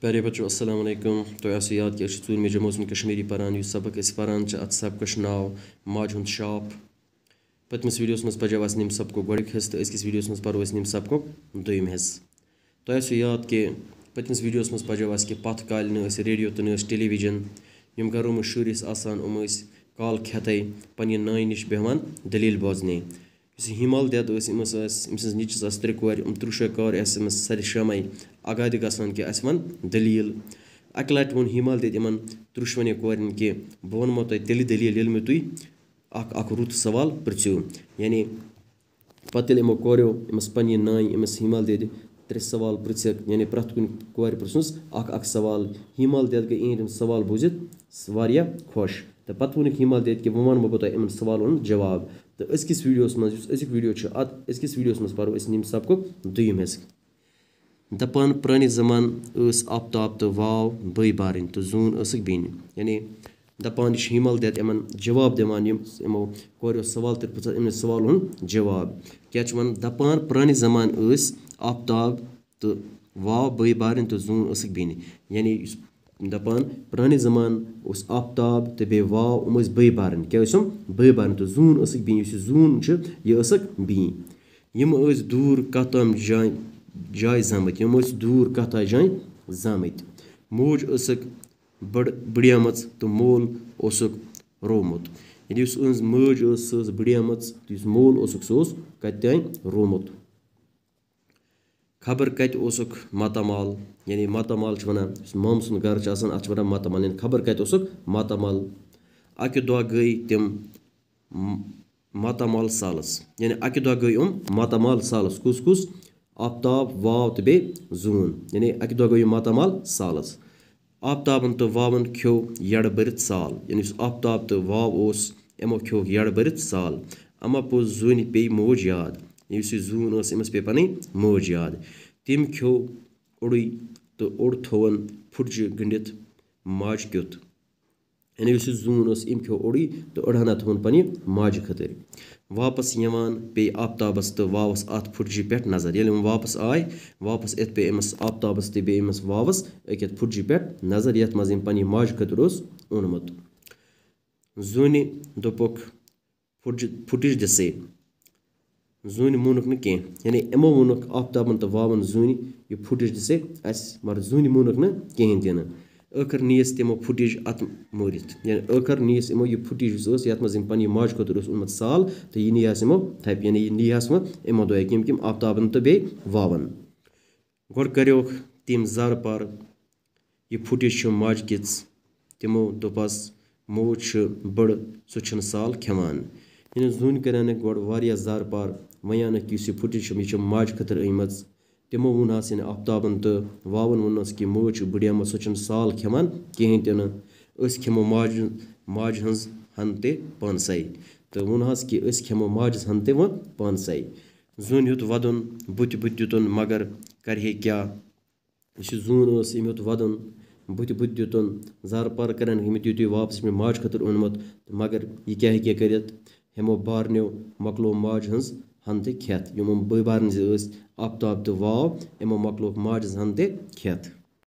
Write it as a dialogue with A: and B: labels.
A: प्यारे बच्चों अस्सलाम वालेकुम। तो ऐसे याद कि चूर में जमोस कश्मीरी परान यह सबक पारान अत सबकस नाव माज हुंद शाप। पतमिस वीडियोस मज पजो अस निम सबको गोड़िक हिस्स तो अजकिस वीडियोस मज परो निम सबको दोयम हिस्स। तो ऐसे याद कि पतमिस वीडियोस मज पजो अस कि पथ काल रेडियो तो टेलीविजन यम घरों में शुर आसान काल खेते पन्ने नानी निश बेहवान दलील बोजने। हिमाल दद नीचस त्रे कोर 30 कार सर शाम आगाद गसान कि अस वन दलील। अक लट वो हिमाल दद इन 30 कोर कि बह वनमो तेल दलील ये मे तुम अख रुत सवाल पृथ्यू। यानी पत् यमो कोरो पन्ने नानी हिमाल दद 3 सवाल पृथक यानी प्रथ कुन कोर पृथुस अख सवाल। हिमाल दद गई इन सवाल बूजित वारिया खुश। तो पत् वोनिक हिमाल दद कि वह वनमो बह इन सवाल जवाब। तो अजकिस वीडियोस वीडियोस मज परो निम सबको दोयम हिस्स। दपान पुराने जमान आफ्ताब तो वाव बई बारन तो जून बेन। यानी दपान हिमाल दद इन जवाब दिवान यमो कोरो सवाल तर इन सवाल जवाब क्या वन दपान पुराने जमान आफ्ताब तो वाव बई बारन तो जून बेन। यानी दपान पुराने जमान आफ्ताब तो बे वाव बई बारन क्या बई बारन तो जून बेन। जून यह बेन यम दूर कत ताम जाय जमत यम दूर कत जाय जमत। मोज बड़ियाम तो मोल रोमुत। यानी मज बड़ियाम तो मोल सह कत रोमुत। खबर कत मातामाल। यानी मातामाल वनान माम सुन घर अत वन मातामाल। यानी खबर कत मातामाल। अकि दह गई तम मातामाल सालस। यानी अकि दह गई मातामाल सालस कुस कुस आफ्ताब वाव तो बे जून। यानी अकि दह गई मातामाल सालस। आफ्ताबन तो वावन खो यड़ भरत साल। यानी आफ्ताब तो वाव यमो खो यड़ भरत साल। अमा पोज जून पे मोज याद। जून अमस पे पन मोज याद। तम खो उड़ तो उड़ थोवन फुटज गंडित माज क्युत। यानी जून अम खो उड़ तो अड़हना थोवन पन्ने माज खतर। वापस यवान पे आफ्ताबस तो वावस अत फुटज पे नजर। ये वापस आय वापस इत पे अमस आफ्ताबस तो बे अमस वावस अत फुटज पे नजर ये मज पन्ने माज खतर ओनमुत। जून दोपुक फुटज दिसे। जून मोनुक न कह। यानी यमो वोनुक आफ्ताबन तो वावन जून यह फुटज दिसे अस मगर जून मोनुक न कहें दिन। आखिर नीस तमो फुटज अत मोरित। यानी आखिर नीस यमो यह फुटज ये मज पन्ने माज खतर ओनमुत साल तो यह नीहस यमो थप। यानी यह नीहस यमो दो कम आफ्ताबन तो बे वावन। गोड़ करोक तम जर पर यह फुटज माज किच तमो दोपस मोज बड़ सह साल खेवान। यानी जून कर गोड़ वारिया जर पार वनानक यह फुटज यह माज खतर अमत। तमो वोनस यानी आफ्ताबन तो वावन वोनस कि मोज बड़ियाम सह साल खेवान कहें तिन खेमो माज हज हन ते पानसई। तो वोनस कि खेमो माज हन ते वो पानसई। जून हेत वदन बुत दितुन मगर करे क्या। जून हेत वदन बुत दितुन जर पर कर वापस माज खतर ओनमुत मगर यह क्या हे कर हमो बारनो मकलो माज हज हन ते खेत। यमो बई बारन आफ्ताब तो वाव यमो मकलोक माज हन ते खेत।